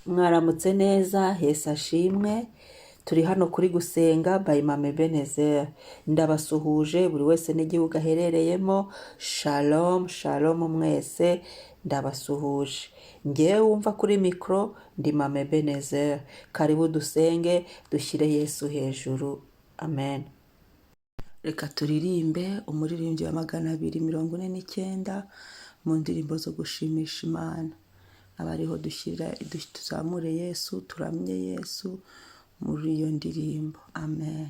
Mwaramutse neza, Yesu ashimwe. Turi hano kuri gusenga by Mama Ebenezer. Ndabasuhuje buri wese n'igihugu aherereyemo. Shalom, shalom mwese. Ndabasuhuje. Ngewe wumva kuri mikro ndi Mama Ebenezer. Karibu dusenge, dushyire Yesu hejuru. Amen. Reka turirimbe umuririmbyi wa 249 mu ndirimbo zo gushimisha Imana. Abariho tuzamure Yesu, turamye Yesu muri iyo ndirimbo. Amen.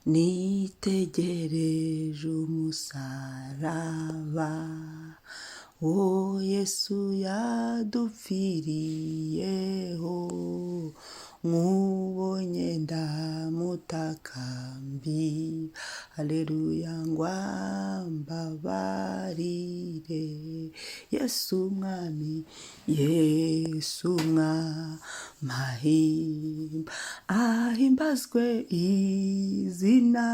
Nitegereje umusaraba, o Yesu yadupfiriyeho, nkubonye ndamutakambi, haleluya ngwambabarire. Yesu mwami, Yesu mwamahimba, ahimbazwe izina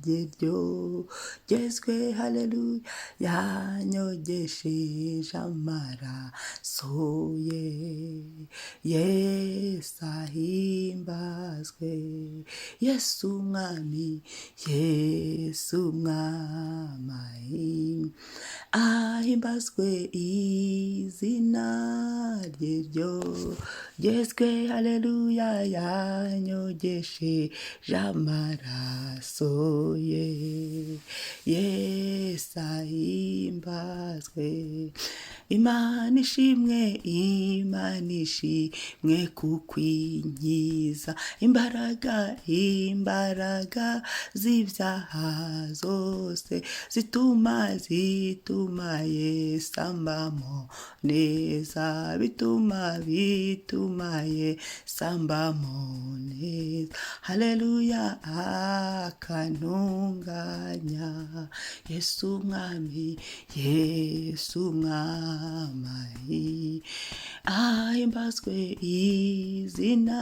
rye ryogezwe, haleluya, yanyogesheje amaraso ye. Yesu ahimbazwe, Yesu mwami, Yesu mwamahimba, ahimbazwe izina rye ryogezwe, haleluya, yanyogesheje amaraso ye. Yesu ahimbazwe. Imana ishimwe, Imana ishimwe kukwinkiza imbaraga z'ibyaha zose, zituma Yesu ambamo neza, bituma Yesu ambamo neza, haleluya, akantunganya. Yesu mwami, Yesu mwami, ahimbazwe izina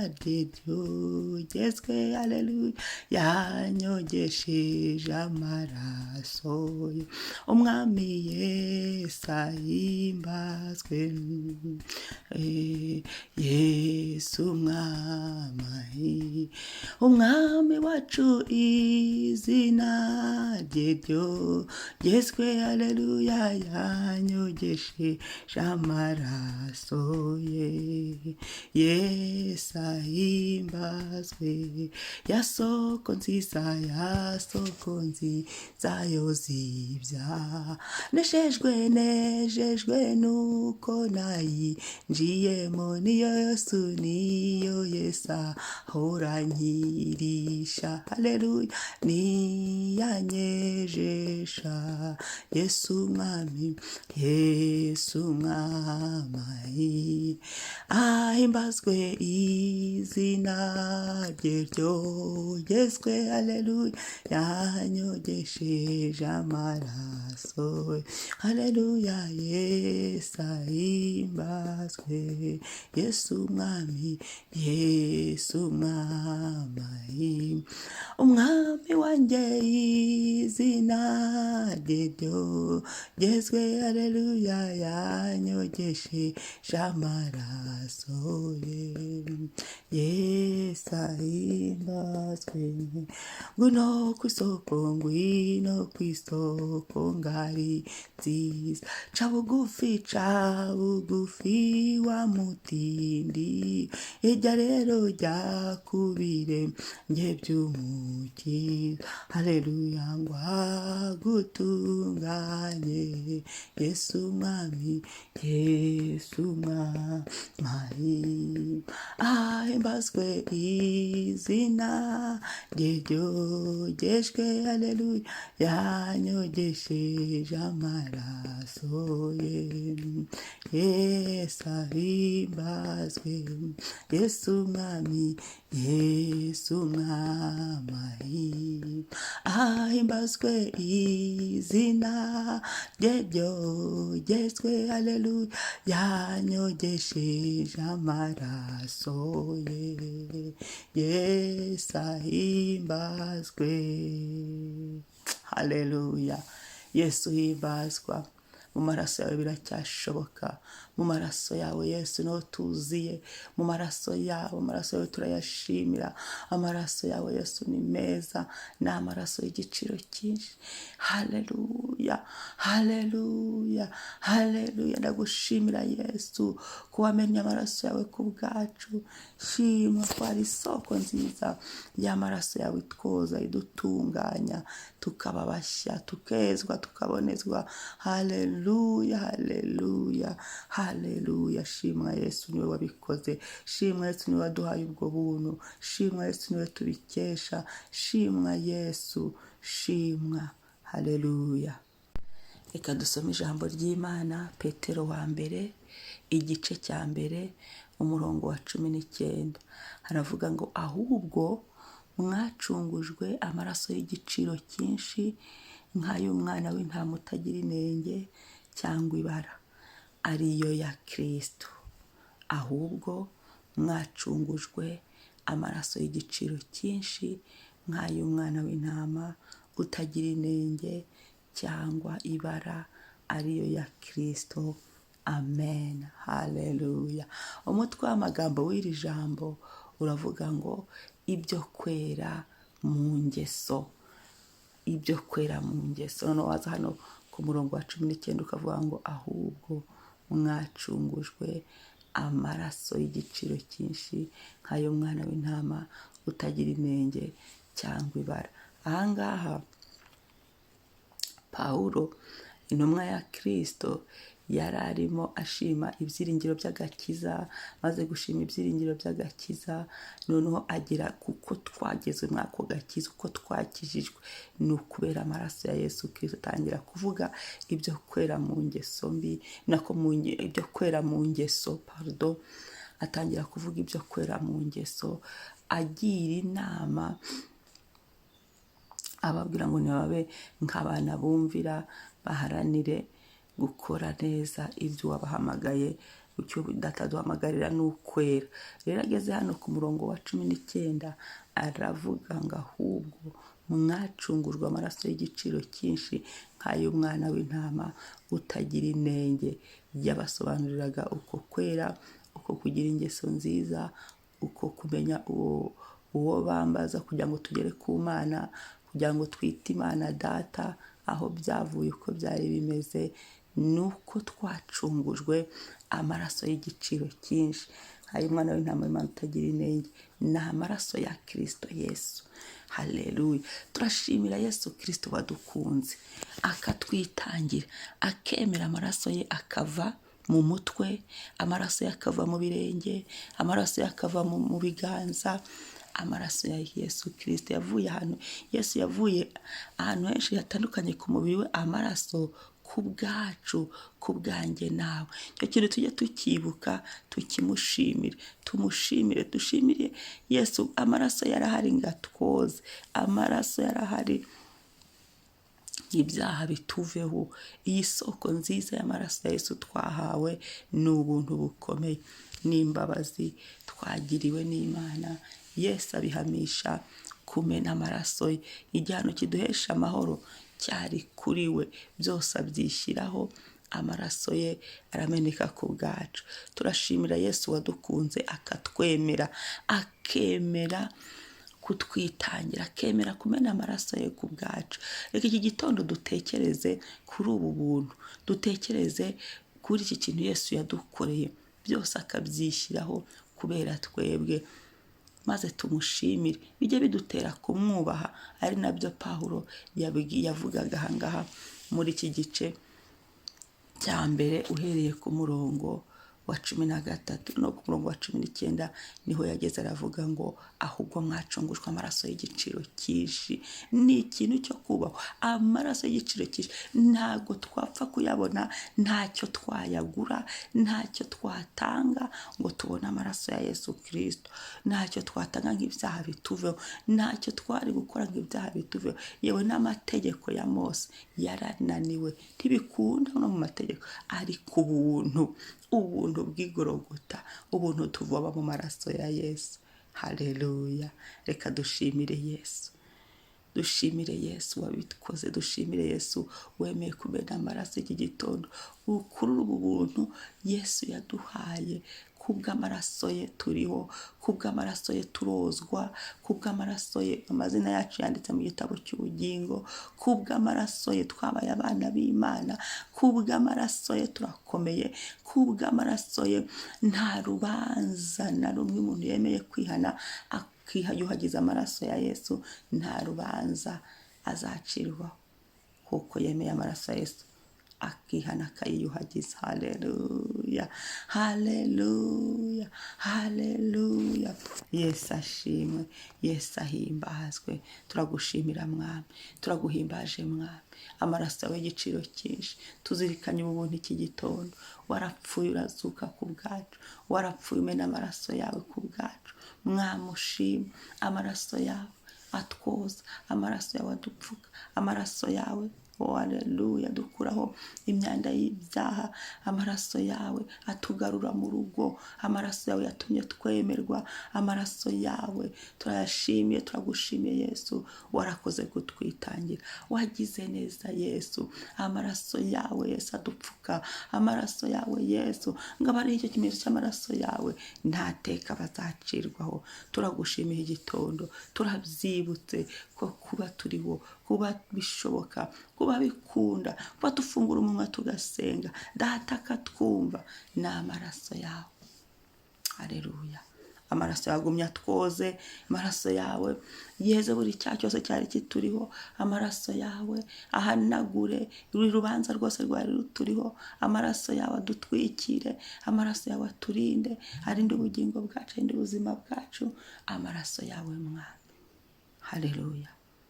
rye ryogezwe, haleluya, yanyogesheje amaraso ye. Umwami Yesu ahimbazwe, Yesu mwami, umwami wacu izina rye ryogezwe, haleluya, yanyogesheje amaraso ye. Yesu ahimbazwe, ya soko nziza yoza ibyaha, nejejwe nuko nayinjiyemo, niyo Yesu ahora nkirisha, haleluya, niyanyejesha. Yesu mwami, Yesu mwami, ahimbazwe izina rye ryogezwe, haleluya, yanyogesheje amaraso, haleluya. Yesu ahimbazwe, Yesu mwami, Yesu mwami, umwami wanjye izina rye ryogezwe, haleluya, yanyogesheje amaraso ye. Yesu ahimbazwe. Ngwino kw'isoko ngari nziza, ca bugufi wa mutindi, irya rero ryakubire nge by'umukiza, haleluya, ngwagutunganye. Yesu mwami, Yesu mwami, ahimbazwe izina rye ryogejwe, haleluya, yanyogesheje amaraso ye. Yesu ahimbazwe, Yesu mwami, Yesu mwami, ahimbazwe izina rye ryogezwe, haleluya, yanyogesheje amaraso ye. Yesu ahimbazwe, haleluya. Yesu himbazwa, mu maraso yawe biracyashoboka, mu maraso yawe Yesu niho tuziye, mu maraso yawe turayashimira. Amaraso yawe Yesu ni meza, ni amaraso y'igiciro cyinshi. Haleluya, haleluya, haleluya. Ndagushimira Yesu ko wamenye amaraso yawe ku bwacu. Shima ko ari isoko nziza y'amaraso yawe itwoza, idutunganya, tukaba bashya, tukezwa, tukabonezwa. Haleluya, haleluya, haleluya. Shimwa Yesu niwe wabikoze, shimwa Yesu niwe waduhaye ubwo buntu, shimwa Yesu niwe tubikesha, shimwa Yesu, shimwa. Haleluya. Reka dusome ijambo ry'Imana, Petero wa mbere igice cya mbere umurongo wa 19. Haravuga ngo ahubwo mwacungujwe amaraso y'igiciro cyinshi nk'ay'umwana w'intama utagira inenge cyangwa ibara, ariyo ya Kristo. Ahubwo mwacungujwe amaraso y'igiciro cyinshi nk'ay'umwana w'intama utagira inenge cyangwa ibara, ariyo ya Kristo. Amen. Haleluya. Umutwe w'amagambo w'iri jambo uravuga ngo ibyo kwera mu ngeso. Ibyo kwera mu ngeso. Noneho waza hano ku murongo wa 19 ukavuga ngo ahubwo mwacungujwe amaraso y'igiciro cyinshi nk'ay'umwana w'intama utagira inenge cyangwa ibara. Ahangaha Pawulo intumwa ya Kristo yari arimo ashima ibyiringiro by'agakiza. Maze gushima ibyiringiro by'agakiza, noneho agira kuko twageze muri ako gakiza, uko twakijijwe ni ukubera amaraso ya Yesu Kristo. Atangira kuvuga ibyo kwera mu ngeso mbi, ibyo kwera mu ngeso, atangira kuvuga ibyo kwera mu ngeso, agira inama ababwira ngo nibabe nk'abana bumvira, baharanire gukora neza ibyo wabahamagaye. Icyo dataduhamagarira ni ukwera. Rero ageze hano ku murongo wa 19 aravuga ngo ahubwo mwacungujwe amaraso y'igiciro cyinshi nk'ay'umwana w'intama utagira inenge. Yabasobanuriraga uko kwera, uko kugira ingeso nziza, uko kumenya uwo bambaza kugira ngo tugere ku Mana, kugira ngo twite Imana Data aho byavuye, uko byari bimeze. Nuko twacungujwe amaraso y'igiciro cyinshi nk'ay'umwana w'intama w'Imana utagira inenge. Ni amaraso ya Kristo Yesu. Haleluya. Turashimira Yesu Kristo wadukunze akatwitangira, akemera amaraso ye akava mu mutwe, amaraso ye akava mu birenge, amaraso ye akava mu biganza. Amaraso ya Yesu Kristo yavuye ahantu, Yesu yavuye ahantu henshi hatandukanye ku mubiri we, amaraso ku bwacu, ku bwanjye nawe. Icyo kintu tujye tukibuka, tukimushimire, tumushimire, dushimire Yesu. Amaraso yarahari ngo atwoze, amaraso yarahari ibyaha bituveho. Iyi soko nziza y'amaraso ya Yesu twahawe ni ubuntu bukomeye, n'imbabazi twagiriwe n'Imana. Yesu abihamisha kumena amaraso ye. Igihano kiduhesha amahoro cyari kuri we, byose abyishyiraho, amaraso ye arameneka ku bwacu. Turashimira Yesu wadukunze akatwemera, akemera kutwitangira, akemera kumena amaraso ye ku bwacu. Reka iki gitondo dutekereze kuri ubu buntu, dutekereze kuri iki kintu Yesu yadukoreye, byose akabyishyiraho kubera twebwe, maze tumushimire. Bijye bidutera kumwubaha. Ari nabyo Pawulo yavugaga ahangaha muri iki gice cya mbere uhereye ku murongo wa 13 no ku murongo wa 19 niho yageze aravuga ngo ahubwo mwacungujwe amaraso y'igiciro cyinshi. Ni ikintu cyo kubaho, amaraso y'igiciro cyinshi. Ntago twapfa kuyabona, ntacyo twayagura, ntacyo twatanga ngo tubone amaraso ya Yesu Kristo. Ntacyo twatanga nk'ibyaha bituveho, ntacyo twari gukora nk'ibyaha bituveho. Yewe n'amategeko ya Mose yarananiwe, ntibikunda no mu mategeko, ariko ubuntu bw'igorogota, ubuntu tuvoma mu maraso ya Yesu. Haleluya. Reka dushimire Yesu. dushimire Yesu wabikoze, dushimire Yesu wemeye kumena amaraso iki gitondo. Kuri ubu buntu Yesu yaduhaye, kubw'amaraso ye turiho, kubw'amaraso ye turozwa, kubw'amaraso ye amazina yacu yanditse mu gitabo cy'ubugingo, kubw'amaraso ye twabaye abana b'Imana, kubw'amaraso ye turakomeye, kubw'amaraso ye nta rubanza na rumwe umuntu yemeye kwihana akiyuhagiza amaraso ya Yesu, nta rubanza azacirwaho, kuko yemeye amaraso ya Yesu akihana akayiyuhagiza. Haleluya, haleluya, haleluya. Yesu ashimwe, Yesu ahimbazwe. Turagushimira Mwami, turaguhimbaje Mwami, amaraso yawe y'igiciro cyinshi. Tuzirikanye ubu buntu iki gitondo, warapfuye urazuka ku bwacu, warapfuye umena amaraso yawe ku bwacu. Mwami ushimwe, amaraso yawe atwoza, amaraso yawe adupfuka, amaraso yawe haleluya dukuraho imyanda y'ibyaha, amaraso yawe atugarura mu rugo, amaraso yawe yatumye twemerwa, amaraso yawe turayashimiye, turagushimiye Yesu, warakoze kutwitangira, wagize neza Yesu. Amaraso yawe Yesu adupfuka, amaraso yawe Yesu ngaba ari icyo kimenyetso cy'amaraso yawe, nta teka bazacirwaho. Turagushimiye igitondo, turabyibutse ko kuba turiho, kuba bishoboka, kuba bikunda, kuba dufungura umunwa tugasenga, Data akatwumva, ni amaraso yawe. Haleluya. Amaraso yagumye atwoze, amaraso yawe yeze buri cyaha cyose cyari kituriho, amaraso yawe ahanagure buri rubanza rwose rwari ruturiho, amaraso yawe adutwikire, amaraso yawe aturinde, arinde ubugingo bwacu, arinde ubuzima bwacu, amaraso yawe Mwami. Haleluya.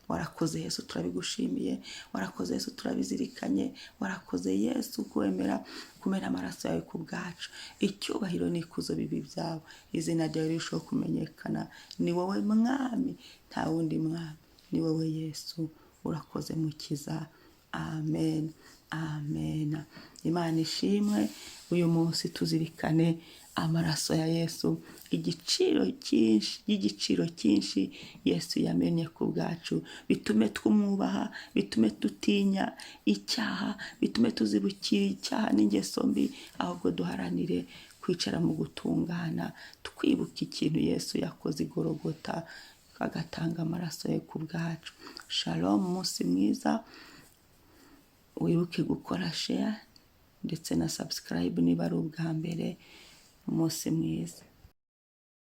Warakoze Yesu, turabigushimiye, warakoze Yesu, turabizirikanye, warakoze Yesu kwemera kumena amaraso yawe ku bwacu. Icyubahiro n'ikuzo bibi byawe, izina ryawe rirushaho kumenyekana. Ni wowe Mwami, nta wundi Mwami, ni wowe Yesu. Urakoze Mukiza. Amen, amen. Imana ishimwe. Uyu munsi tuzirikane amaraso ya Yesu, igiciro cyinshi Yesu yamenye ku bwacu, bitume twumwubaha, bitume dutinya icyaha, bitume tuzibukira icyaha n'ingeso mbi, ahubwo duharanire kwicara mu gutungana, twibuka ikintu Yesu yakoze i Golgotha, agatanga amaraso ye ku bwacu. Shalom, umunsi mwiza. Wibuke gukora share ndetse na subscribe niba ari ubwa mbere. Umunsi mwiza.